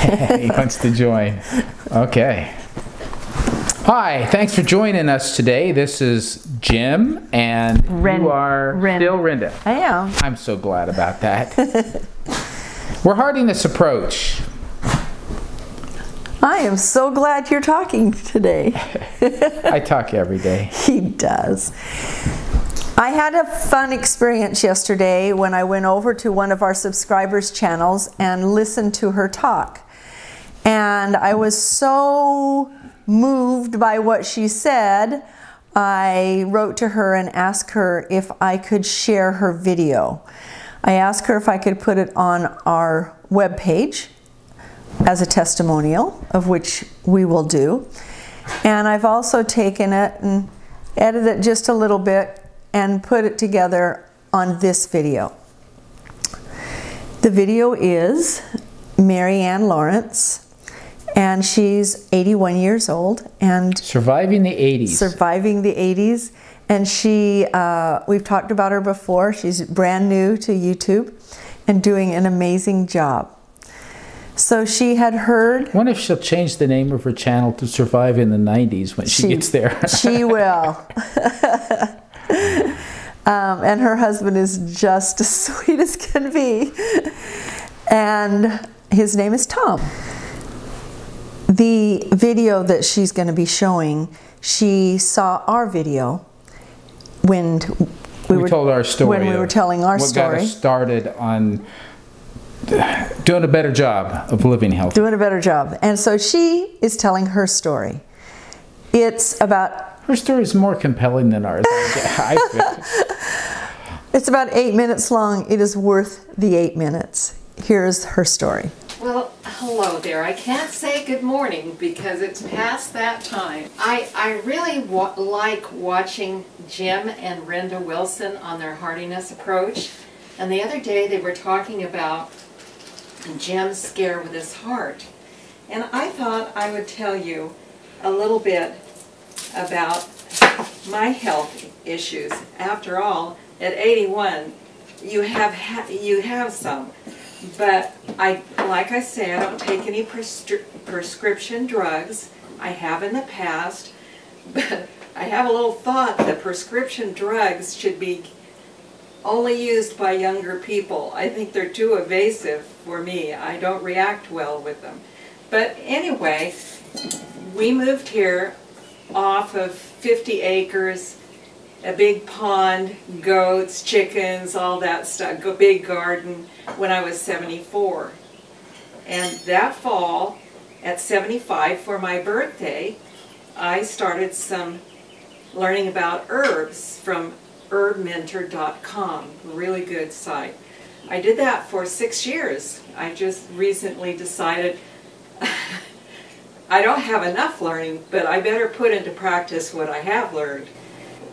He wants to join. Okay. Hi, thanks for joining us today. This is Jim, and you are still Rhenda. I am. I'm so glad about that. We're hearting this approach. I am so glad you're talking today. I talk every day. He does. I had a fun experience yesterday when I went over to one of our subscribers' channels and listened to her talk. And I was so moved by what she said, I wrote to her and asked her if I could share her video. I asked her if I could put it on our webpage as a testimonial, of which we will do. And I've also taken it and edited it just a little bit and put it together on this video. The video is Marianne Lawrence, and she's 81 years old and surviving the 80s. Surviving the 80s. And she, we've talked about her before. She's brand new to YouTube and doing an amazing job. So she had heard... I wonder if she'll change the name of her channel to Survive in the 90s when she gets there. She will. And her husband is just as sweet as can be. And his name is Tom. The video that she's going to be showing, she saw our video when we told our story. When we were telling our story. What got us started on doing a better job of living healthy. Doing a better job. And so she is telling her story. It's about... Her story is more compelling than ours. It's about 8 minutes long. It is worth the 8 minutes. Here's her story. Well, hello there. I can't say good morning because it's past that time. I really like watching Jim and Rhenda Wilson on their hardiness approach. And the other day they were talking about Jim's scare with his heart. And I thought I would tell you a little bit about my health issues. After all, at 81, you have some. But like I say, I don't take any prescription drugs. I have in the past, but I have a little thought that prescription drugs should be only used by younger people. I think they're too evasive for me. I don't react well with them. But anyway, we moved here off of 50 acres, a big pond, goats, chickens, all that stuff, a big garden, when I was 74. And that fall, at 75, for my birthday, I started learning about herbs from herbmentor.com, really good site. I did that for 6 years. I just recently decided I don't have enough learning, but I better put into practice what I have learned.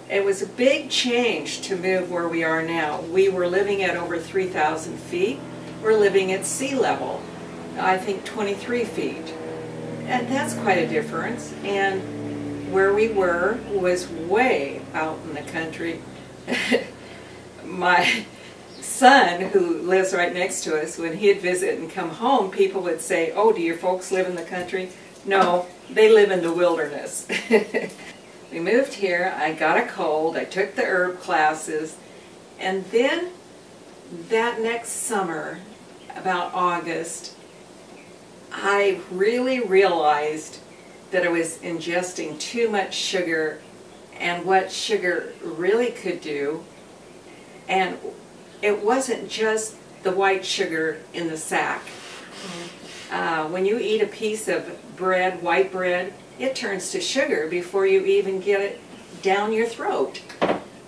It was a big change to move where we are now. We were living at over 3,000 feet. We're living at sea level, I think 23 feet. And that's quite a difference. And where we were was way out in the country. My son, who lives right next to us, when he'd visit and come home, people would say, "Oh, do your folks live in the country?" No, they live in the wilderness. We moved here, I got a cold, I took the herb classes, and then that next summer, about August, I really realized that I was ingesting too much sugar and what sugar really could do. And it wasn't just the white sugar in the sack. When you eat a piece of bread, white bread, it turns to sugar before you even get it down your throat.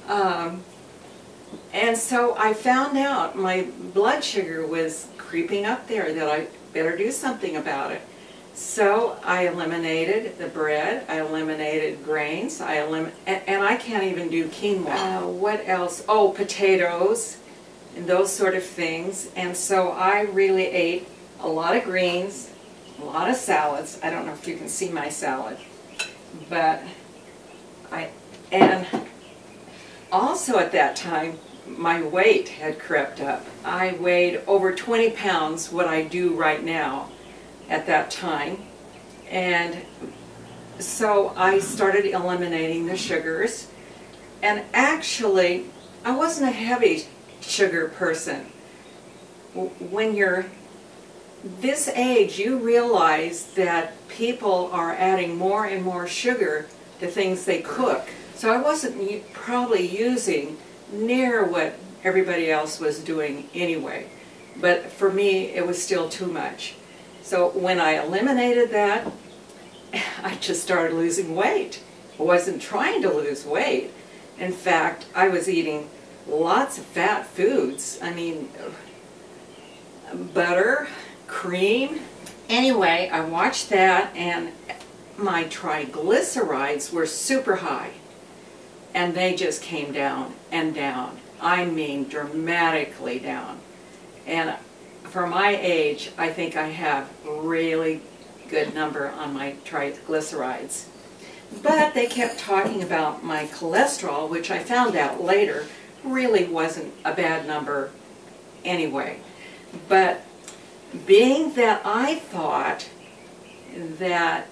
And so I found out my blood sugar was creeping up there, that I better do something about it. So I eliminated the bread, I eliminated grains, and I can't even do quinoa. What else? Oh, potatoes and those sort of things. And so I really ate a lot of greens, a lot of salads. I don't know if you can see my salad, but and also at that time my weight had crept up. I weighed over 20 pounds what I do right now, at that time. And so I started eliminating the sugars. And actually, I wasn't a heavy sugar person. When you're this age, you realize that people are adding more and more sugar to things they cook. So I wasn't probably using near what everybody else was doing anyway. But for me, it was still too much. So when I eliminated that, I just started losing weight. I wasn't trying to lose weight. In fact, I was eating lots of fat foods. I mean, butter, cream. Anyway, I watched that, and my triglycerides were super high. And they just came down and down. I mean, dramatically down. And for my age, I think I have a really good number on my triglycerides. But they kept talking about my cholesterol, which I found out later really wasn't a bad number anyway. But being that I thought that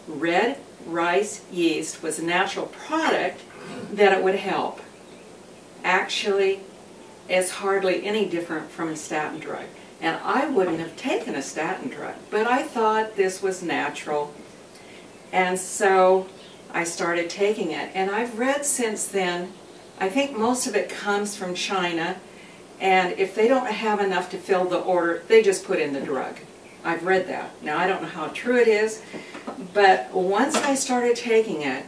red rice yeast was a natural product, that it would help. Actually, it's hardly any different from a statin drug. And I wouldn't have taken a statin drug, but I thought this was natural. And so I started taking it. And I've read since then, I think most of it comes from China, and if they don't have enough to fill the order, they just put in the drug. I've read that. Now, I don't know how true it is, but once I started taking it,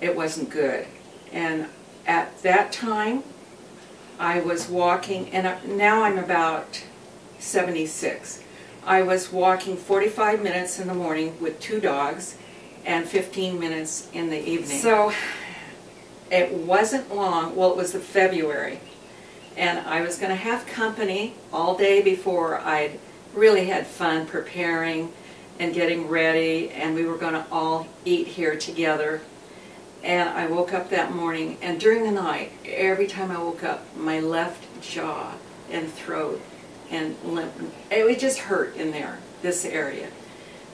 it wasn't good. And at that time, I was walking, and now I'm about 76. I was walking 45 minutes in the morning with 2 dogs and 15 minutes in the evening. So it wasn't long, well, it was the February, and I was going to have company all day before I'd really had fun preparing and getting ready, and we were going to all eat here together. And I woke up that morning, and during the night, every time I woke up, my left jaw and throat and limp, it would just hurt in there, this area.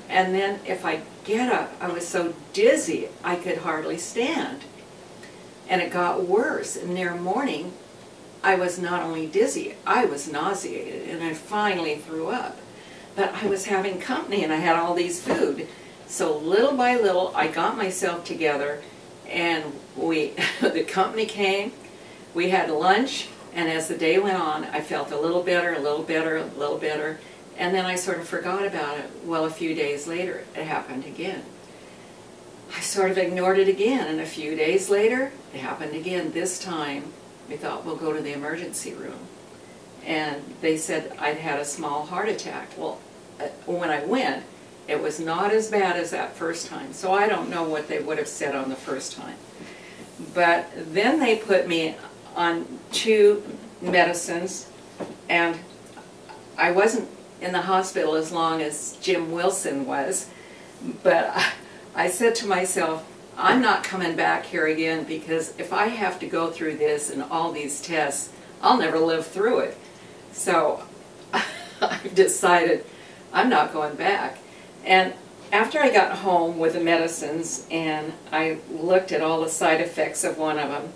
And then if I get up, I was so dizzy I could hardly stand. And it got worse. And near morning, I was not only dizzy, I was nauseated, and I finally threw up. But I was having company, and I had all these food. So little by little, I got myself together, and the company came, we had lunch, and as the day went on, I felt a little better, a little better, a little better, and then I sort of forgot about it. Well, a few days later, it happened again. I sort of ignored it again, and a few days later, it happened again. This time, we thought, we'll go to the emergency room. And they said I'd had a small heart attack. Well, when I went, it was not as bad as that first time. So I don't know what they would have said on the first time. But then they put me on 2 medicines, and I wasn't in the hospital as long as Jim Wilson was. But I said to myself, I'm not coming back here again, because if I have to go through this and all these tests, I'll never live through it. So I've decided I'm not going back. And after I got home with the medicines, and I looked at all the side effects of one of them,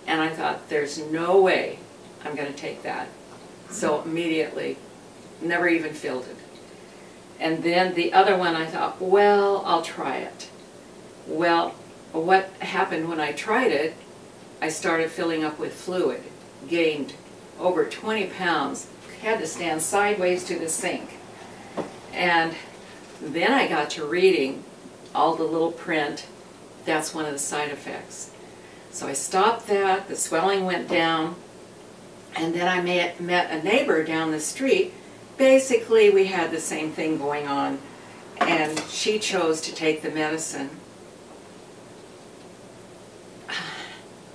and I thought, there's no way I'm going to take that. So immediately, never even filled it. And then the other one, I thought, well, I'll try it. Well, what happened when I tried it, I started filling up with fluid, gained over 20 pounds, had to stand sideways to the sink. And then I got to reading all the little print. That's one of the side effects. So I stopped that, the swelling went down, and then I met a neighbor down the street. Basically, we had the same thing going on, and she chose to take the medicine.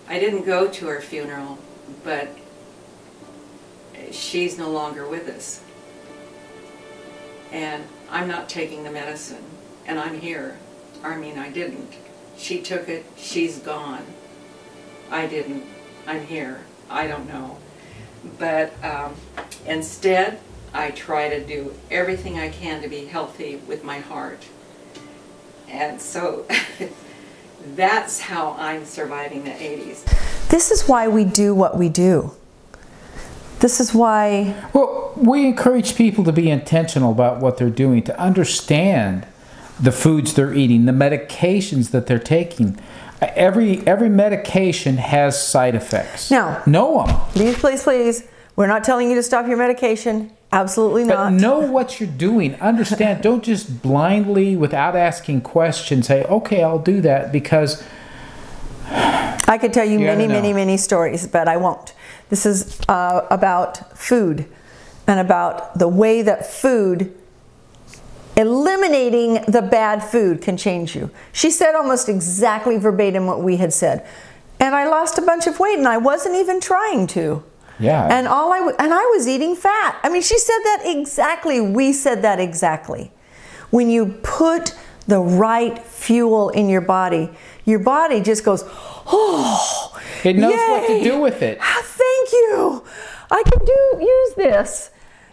I didn't go to her funeral, but she's no longer with us. And I'm not taking the medicine, and I'm here. I mean, I didn't. She took it, she's gone. I didn't. I'm here. I don't know. But instead, I try to do everything I can to be healthy with my heart. And so that's how I'm surviving the 80s. This is why we do what we do. This is why... Well, we encourage people to be intentional about what they're doing, to understand the foods they're eating, the medications that they're taking. Every medication has side effects. Now, know them. Please. We're not telling you to stop your medication. Absolutely not. But know what you're doing. Understand. Don't just blindly, without asking questions, say, okay, I'll do that, because... I could tell you many stories, but I won't. This is about food and about the way that food, eliminating the bad food, can change you. She said almost exactly verbatim what we had said. And I lost a bunch of weight, and I wasn't even trying to. Yeah. And I was eating fat. I mean, she said that exactly. We said that exactly. When you put the right fuel in your body just goes, oh, it knows yay, what to do with it. Thank you. I can use this.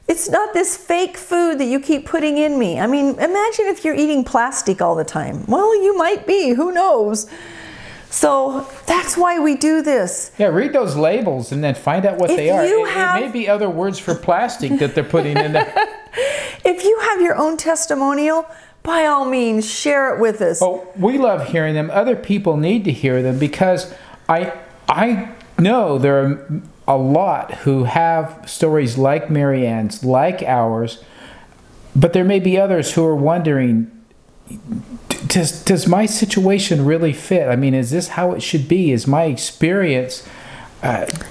It's not this fake food that you keep putting in me. I mean, imagine if you're eating plastic all the time. Well, you might be. Who knows? So that's why we do this. Yeah, read those labels and then find out what they are. It may be other words for plastic that they're putting in there. If you have your own testimonial, by all means, share it with us. Oh, we love hearing them. Other people need to hear them, because I know there are a lot who have stories like Marianne's, like ours, but there may be others who are wondering, does my situation really fit? I mean, is this how it should be? Is my experience,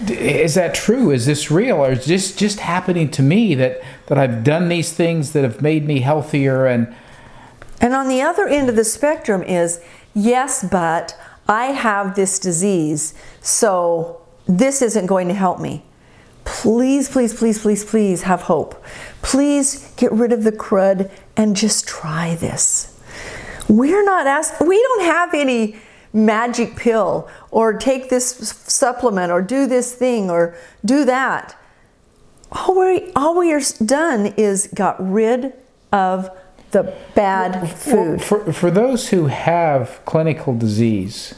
is that true? Is this real? Or is this just happening to me, that I've done these things that have made me healthier? And on the other end of the spectrum is, yes, but I have this disease, so this isn't going to help me. Please, please, please, please, please have hope. Please get rid of the crud and just try this. We don't have any magic pill, or take this supplement, or do this thing, or do that. All we are done is got rid of the bad food. For those who have clinical disease,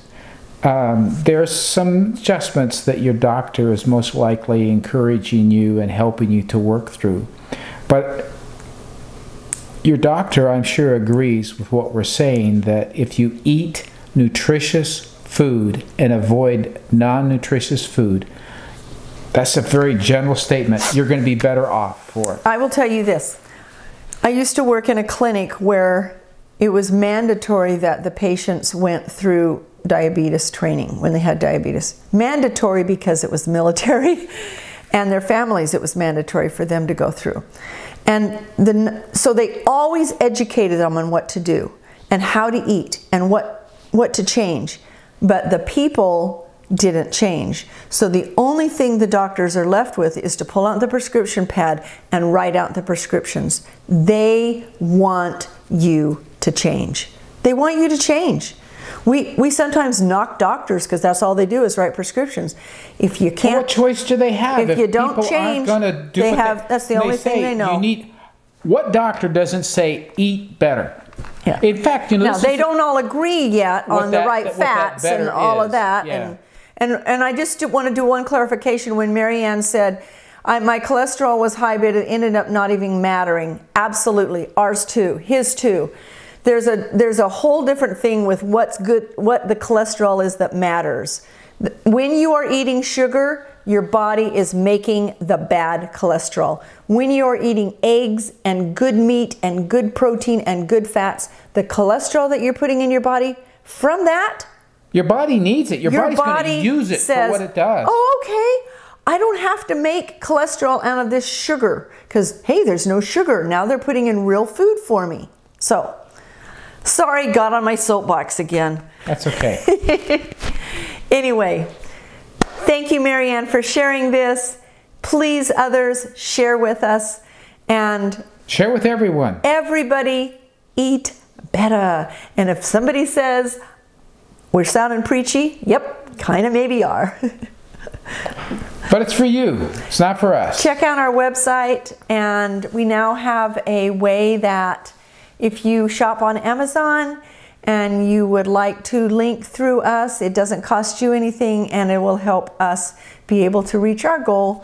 there are some adjustments that your doctor is most likely encouraging you and helping you to work through. But your doctor, I'm sure, agrees with what we're saying, that if you eat nutritious food and avoid non-nutritious food, that's a very general statement, you're going to be better off for it. I will tell you this. I used to work in a clinic where it was mandatory that the patients went through diabetes training when they had diabetes. Mandatory because it was military, and their families, it was mandatory for them to go through. And so they always educated them on what to do and how to eat and what to change. But the people didn't change. So the only thing the doctors are left with is to pull out the prescription pad and write out the prescriptions. They want you to change. They want you to change. We sometimes knock doctors because that's all they do is write prescriptions. If you can't, what choice do they have? If you don't change, that's the only thing they know. What doctor doesn't say eat better? Yeah. In fact, now they don't all agree yet on the right fats and all of that. Yeah. And I just want to do one clarification. When Marianne said my cholesterol was high, but it ended up not even mattering. Absolutely, ours too, his too. There's a whole different thing with what's good, what the cholesterol is that matters. When you are eating sugar, your body is making the bad cholesterol. When you are eating eggs and good meat and good protein and good fats, the cholesterol that you're putting in your body, from that, your body needs it. Your body's going to use it for what it does. Oh, okay. I don't have to make cholesterol out of this sugar because, hey, there's no sugar. Now they're putting in real food for me. So, sorry, got on my soapbox again. That's okay. Anyway, thank you, Marianne, for sharing this. Please, others, share with us. And share with everyone. Everybody eat better. And if somebody says, we're sounding preachy, yep, kind of maybe are. But it's for you. It's not for us. Check out our website, and we now have a way that if you shop on Amazon and you would like to link through us, it doesn't cost you anything, and it will help us be able to reach our goal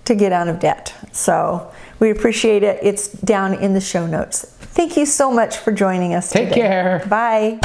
to get out of debt. So we appreciate it. It's down in the show notes. Thank you so much for joining us today. Take care. Bye.